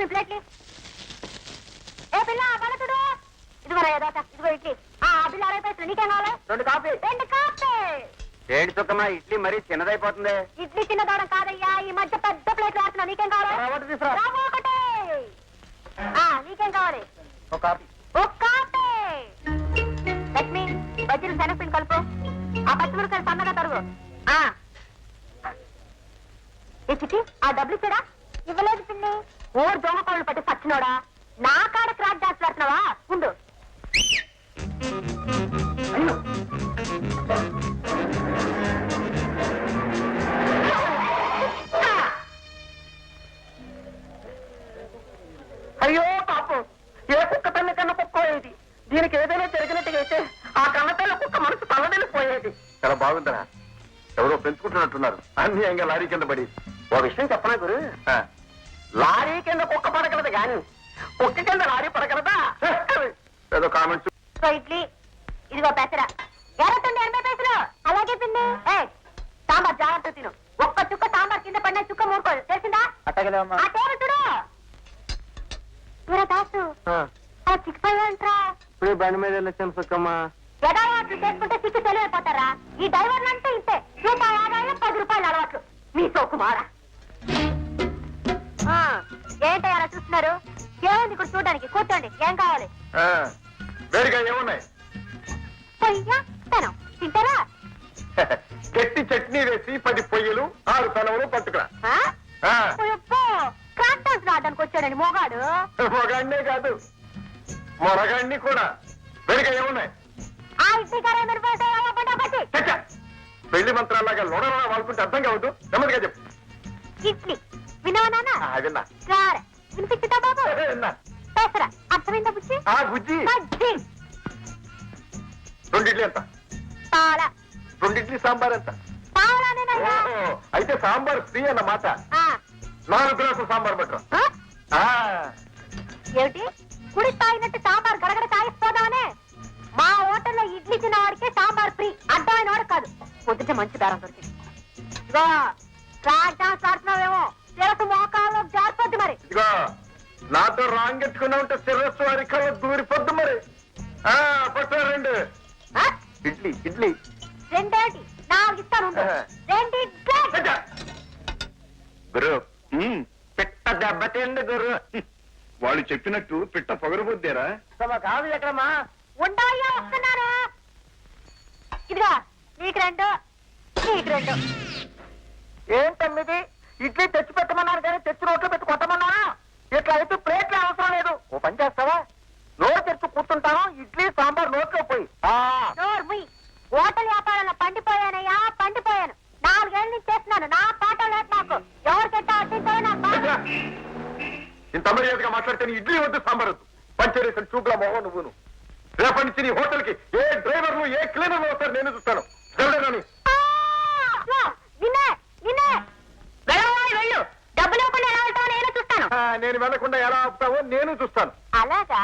లక్ష్మి ప్లేట్లీ ఏ పిల్ల బలతుడు ఇదిగో రాయదాత ఇదిగో ఇడ్లీ బిల్లు 60 పైసలు నీకేం కావాలి 2 కాఫీ 2 కాఫీ ఏడు చుక్కమా ఇడ్లీ మరీ చిన్నదైపోతుంది ఇడ్లీ చిన్నదవడం కాదయ్యా ఈ మధ్య పెద్ద ప్లేట్లు వేస్తున్నా నీకేం కావాలి ఒకటే నీకేం కావాలి ఒక కాఫీ లక్ష్మి బజ్జీలు శనగపిండి కలుపు ఆ పచ్చిమిరకాయలు సన్నగా తరుగు ఏ చిట్టి ఆ డబ్బులు ఇచ్చాడా ఇవ్వలేదు పిన్ని ఓరు దోమకోళ్ళు పట్టి సచ్చినోడా నా కాడ క్రాక్ డాన్స్ పెడుతున్నావా ఉండు అయ్యో పాపం ఏ కుక్క తల్లి కన్నా కుక్క పోయేది దీనికి ఏదైనా జరిగినట్టుగా అయితే ఆ కన్నతల్లి కుక్క మనసు తల్లడిల్లిపోయేది చాలా బాగుందా ఎవరో పెంచుకుంటున్నట్టున్నారు అన్యాయంగా లారీ కింద పడి ఓ విషయం చెప్పనా గురు లారీ కింద కుక్క పడగలదు గాని కుక్క కింద లారీ పడగలదా ఏదో కామెంట్స్ ఇడ్లీ ఇదిగో పెసరా ఎర్రతుంది 80 పైసలు అలాగే పిన్ని సాంబార్ జాగ్రత్త తిను ఒక్క చుక్క సాంబార్ కింద పడిన చుక్క మూడుకోదు తెలిసిందా అట్టగలేమ్మా ఆ టేబుల్ చూడు చూడ దాసు అలా చిక్కిపోయారంట్రా ఇప్పుడు బండి మీద వెళ్ళొచ్చాను సుక్కమ్మా ఎదావాట్లు చేసుకుంటే సిక్కి తెలియపోతారా ఈ డ్రైవర్లు అంటే ఇంతే రూపాయి ఆదాయం 10 రూపాయలు అలవాట్లు మీ సోకుమారా ఏంటో అలా చూస్తున్నారు ఏముంది ఇక్కడ చూడడానికి కూర్చోండి ఏం కావాలి వేడిగా ఏమున్నాయి పొయ్యా తనం తింటారా గట్టి చట్నీ వేసి 10 పొయ్యలు 6 తనములు పట్టుకురా క్రాక్ డాన్స్ రావడానికి వచ్చాడండి మోగాడు మొగాడినే కాదు మొరగాడిని కూడా వేడిగా ఏమున్నాయి ఆ ఇడ్లీ కర్రీ మిరపకాయ పెళ్లి మంత్రాలాగా లోడలా వాళ్ళకుంటే అర్థం కావద్దు నెమ్మదిగా చెప్పు ఇడ్లీ విన్నావా నాన్న విన్నా సరే వినిపించుతా బాబు విన్నా పెసరా అర్థమైందా బుజ్జి బుజ్జి బజ్జి 2 ఇడ్లీ ఎంత పాల 2 ఇడ్లీ సాంబార్ ఎంత పావలానేనయ్యా అయితే సాంబార్ ఫ్రీ అన్నమాట 4 గ్లాసులు సాంబార్ పట్టరా ఏమిటి కుడి తాగినట్టు సాంబార్ గడగడ తాగిపోదామనే మా హోటల్లో ఇడ్లీ తిన్న వాడికి సాంబార్ ఫ్రీ అడ్డమైన వాడు కాదు పొద్దుట మంచి బేరం దొరికింది ఇదిగో క్రాక్ డాన్స్ ఆడుతున్నావేమో తెలుసు మోకాల్లో జారిపోద్ది మరి ఇదిగో నాతో రాంగ్ ఎట్టుకున్నా ఉంటే శిరస్సు వారి కళ్ళ దూరిపోద్దు మరి పట్టు 2 ఇడ్లీ ఇడ్లీ 2 4 ఇస్తాను 2 ఇడ్లీ గురు పిట్ట దెబ్బతిండి గురు వాళ్ళు చెప్పినట్టు పిట్ట పొగరబోద్దేరా కాదు ఎక్కడమ్మా ఉండవయ్యా వస్తున్నారు ఇదిగా నీకు 2 నీకు 2 ఏంటమ్మిది ఇడ్లీ తెచ్చి పెట్టమన్నారు కానీ తెచ్చి రోట్లో పెట్టి కొట్టమన్నారా ఇట్లా అయితే ప్లేట్లు అవసరం లేదు ఓ పని చేస్తావా నోరు తెచ్చి కూర్చుంటాను ఇడ్లీ సాంబార్ నోట్లో పోయి హోటల్ వ్యాపారంలో పండిపోయానయ్యా పండిపోయాను 4 ఏళ్ళ నుంచి చేస్తున్నాను నా పాట లేదు నాకు ఎవరికెట్టా అడ్డిందో నాకు ఇంత మర్యాదగా మాట్లాడితే నీ ఇడ్లీ వద్దు సాంబార్ వద్దు పంచరేసిన చూపుల మొహం నువ్వును రేపటి నుంచి నీ హోటల్ కి ఏ డ్రైవర్లు ఏ క్లీనర్లు వస్తారు నేను చూస్తాను వెళ్ళు డబ్బులు ఇవ్వకుండా ఎలా వెళ్తావో నేను చూస్తాను నేను వెళ్లకుండా ఎలా ఆపుతావో నేను చూస్తాను అలాగా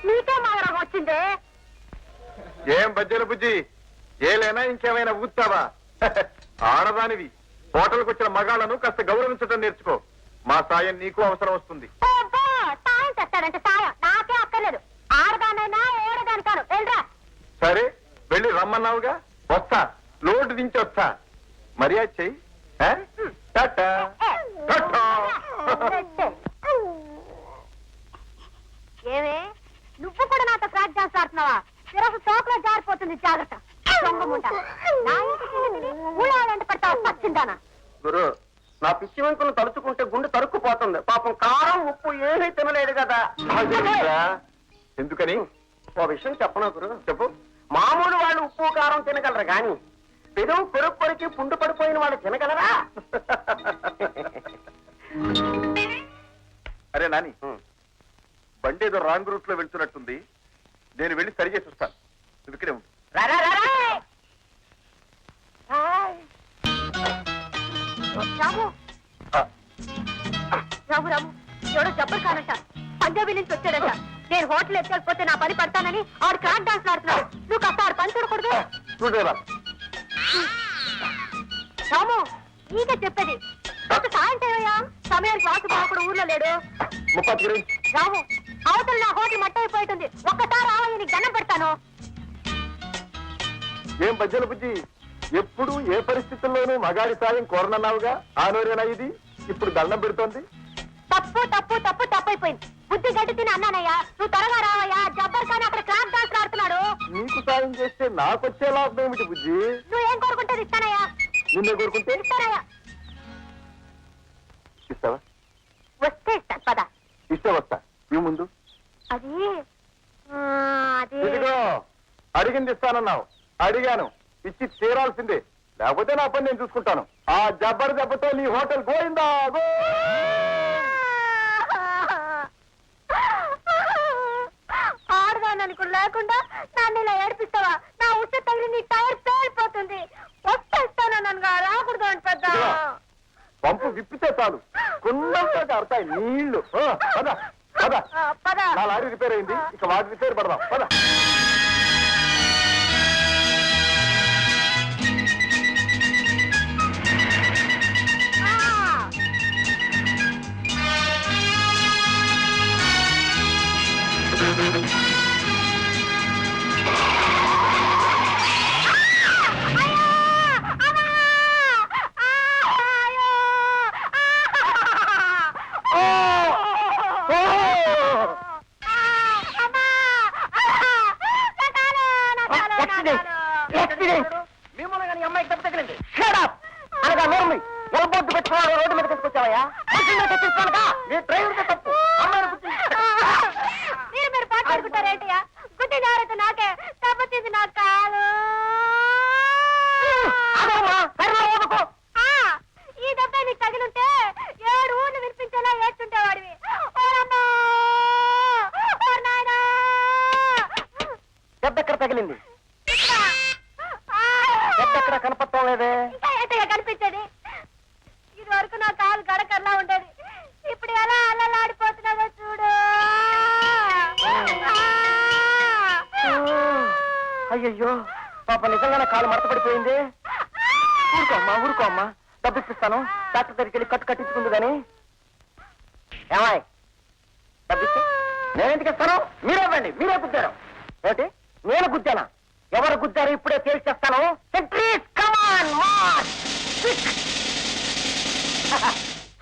నీకే మాగరం వచ్చిందే ఏం బజ్జల బుజ్జి ఏలైనా ఇంకేమైనా ఊతావా ఆడదానివి హోటల్కి వచ్చిన మగాళ్ళను కాస్త గౌరవించడం నేర్చుకో మా సాయం నీకు అవసరం వస్తుంది సాయం చేస్తాడంటే సాయం నాకే అక్కర్లేదు ఆడదానైనా ఏడదాని కాను వెళ్ళరా సరే వెళ్ళి రమ్మన్నావుగా వస్తా లోటు దించి వస్తా మర్యాద చెయ్యి ఏమే నువ్వు కూడా నాతో క్రాక్ డాన్స్ ఆడుతున్నావా శిరస్సు చోకులో జారిపోతుంది జాగ్రత్త నా ఇంటికి ఊళ్ళంట పడతావు పచ్చిందానా గురు నా పిచ్చి వెంకులు తలుచుకుంటే గుండె తరుక్కుపోతుంది పాపం కారం ఉప్పు ఏమీ తినలేదు కదా ఎందుకని ఓ విషయం చెప్పనా గురు చెప్పు మామూలు వాళ్ళు ఉప్పు కారం తినగలరు గాని పెరుగు పెరుగు కొరికి పుండు పడిపోయిన వాళ్ళు తినగలరా అరే నాని బండి ఏదో రాంగ్ రూట్ లో వెళ్తున్నట్టుంది నేను వెళ్ళి సరి చేసి వస్తాను నువ్వు ఇక్కడే ఉండు రాము రాము రాము ఎవడో జబ్బర్ కానంట పంజాబీ నుంచి వచ్చాడంట. నేను హోటల్ ఎక్కకపోతే నా పని పడతానని ఆడు క్రాక్ డాన్స్ ఆడుతున్నాడు. నువ్వు కాస్త ఆడు పని చూడకూడదు. చూడరా రాము నీకే చెప్పేది ఒక సాయం చేయవయ్యా. సమయానికి వాసు కూడా ఊర్లో లేడు. రాము అవతల నా హోటల్ మట్ట అయిపోయింది. ఒక్కసారి రావయ్య నీకు దండం పెడతాను. ఏం బజ్జల బుజ్జి, ఎప్పుడు ఏ పరిస్థితుల్లోనూ మగాడి సాయం కోరనన్నావుగా, ఆ నోరేనా ఇది ఇప్పుడు దండం పెడుతోంది? తప్పు తప్పు తప్పు తప్పైపోయింది. బుద్ధి గడ్డి తిని అన్నానయ్యా. నువ్వు త్వరగా రావయ్యా. జబ్బర్ కానీ అక్కడ క్రాక్ డాన్స్ ఆడుతున్నాడు. నీకు సాయం చేస్తే నాకొచ్చే లాభం ఏమిటి బుజ్జి? నువ్వేం కోరుకుంటే ఇస్తానయ్యా. నిన్నే కోరుకుంటే ఇస్తానయ్యా. ఇస్తావా? వస్తే ఇస్తాను పద. ఇస్తే వస్తా. ఇవి ముందు అది అది ఇదిగో అడిగింది ఇస్తానన్నావు. అడిగాను, ఇచ్చి తీరాల్సిందే. లేకపోతే నా పని నేను చూసుకుంటాను. ఆ జబ్బర్ దెబ్బతో నీ హోటల్ పోయిందా? ఆడదాననుకు లేకుండా నన్ను ఇలా ఏడిపిస్తావా? నా ఉచ్చ తగిలి నీ టైర్ పేలిపోతుంది. వస్తేస్తానన్నా రాకూడదు అని పెద్ద. పంపు విప్పితే చాలు, కుండంతో కారుతాయి నీళ్లు. పద పద. పద. నా లారీ రిపేర్ అయింది, ఇక వాటి రిపేర్ పడదాం. పద. రోడ్డు మీద తీసుకొచ్చావయ్యా? తప్పు. మీరు పాటాడుకుంటారేంటయ్యా? గుడ్డి జాగ్రత్త నాకే తప్పచేసి నాకు కాదు. ఈ దెబ్బ నీకు తగిలింటే 7 ఊర్లు వినిపించేలా ఏడ్చుంటే వాడివి. దెబ్బ ఎక్కడ తగిలింది? దెబ్బ ఎక్కడ కనపడటం లేదే? ఇంకా ఏంటయ్యా కనిపించేది? ఇది వరకు నా కాలు గడకర్లా ఉండేది. ఇప్పుడు ఎలా అల్లలాడిపోతున్నదో చూడు. అయ్యయ్యో పాప, నిజంగానే కాలు మడతపడిపోయింది. ఊరుకో అమ్మా, డబ్బిస్తాను. డాక్టర్ దగ్గరికి వెళ్ళి కట్టించుకుంది కానీ. ఏమాయ్ డబ్బిస్తే నేనెందుకు ఇస్తాను? మీరేవ్వండి. మీరే గుద్దారు. ఏంటి నేను గుద్దానా? ఎవరు గుద్దారు ఇప్పుడే తేల్చేస్తాను.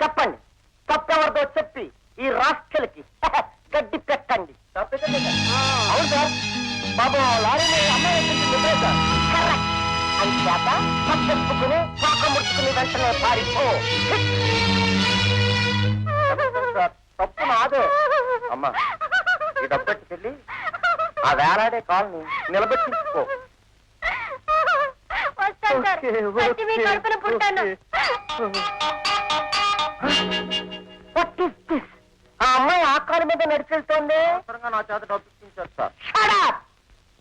చెప్పండి, తప్పెవరిదో చెప్పి ఈ రాష్ట్రలకి గడ్డి పెట్టండి. అవును సార్, బాబు లారీని అమ్మాయి సార్. కరెక్ట్. అంచేత తప్పెప్పుకుని పాక ముడుచుకుని వెంటనే పారిపో. సార్ తప్పు నాదే. అమ్మా ఈ డబ్బెట్టుకెళ్ళి ఆ వేలాడే కాల్ని నిలబెట్టించుకో. వస్తాను సార్. వచ్చి మీ కడుపున పుట్టాను. ఆ అమ్మాయి ఆ కారు మీద నడిచేస్తోంది. నా చేత డబ్బించారు సార్.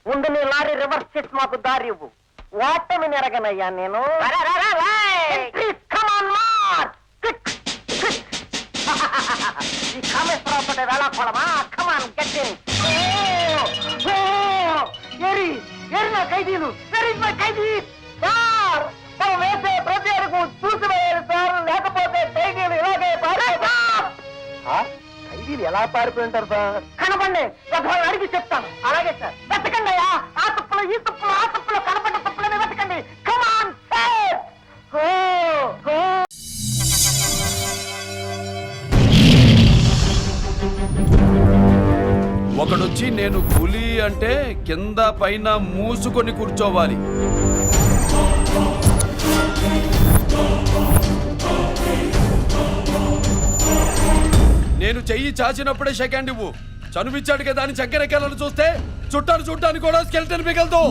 ముందు నీ లారీ రివర్స్ చేసి మాకు దారి ఇవ్వు. ఓటమి నెరగనయ్యా నేను. ఈ కామేశ్వరరావు వేళాకోళమా? కమాన్ గట్టి ఎరి నా ఖైదీలు. ఖైదీ సార్, మనం వేసే ప్రతి అడుగు చూసి వేయాలి సార్, లేకపోతే ఖైదీలు ఇలాగే పారిపోతారు. ఖైదీలు ఎలా పారిపోయి ఉంటారు సార్? కనపండి, అడిగి చెప్తాను. అలాగే సార్. వెతకండి అయ్యా. ఆ తప్పులు ఈ తప్పులు ఆ తప్పులు కనపడ్డ తప్పులని వెతకండి. Come on sir. ఒకడొచ్చి నేను పులి అంటే కింద పైన మూసుకొని కూర్చోవాలి. నేను చెయ్యి చాచినప్పుడే సెకండ్ ఇవ్వు. చనువిచ్చాడు కదా అని చక్కెరెక్కాలని చూస్తే చుట్టాను చూడటానికి కూడా స్కెల్టన్ మిగలదు.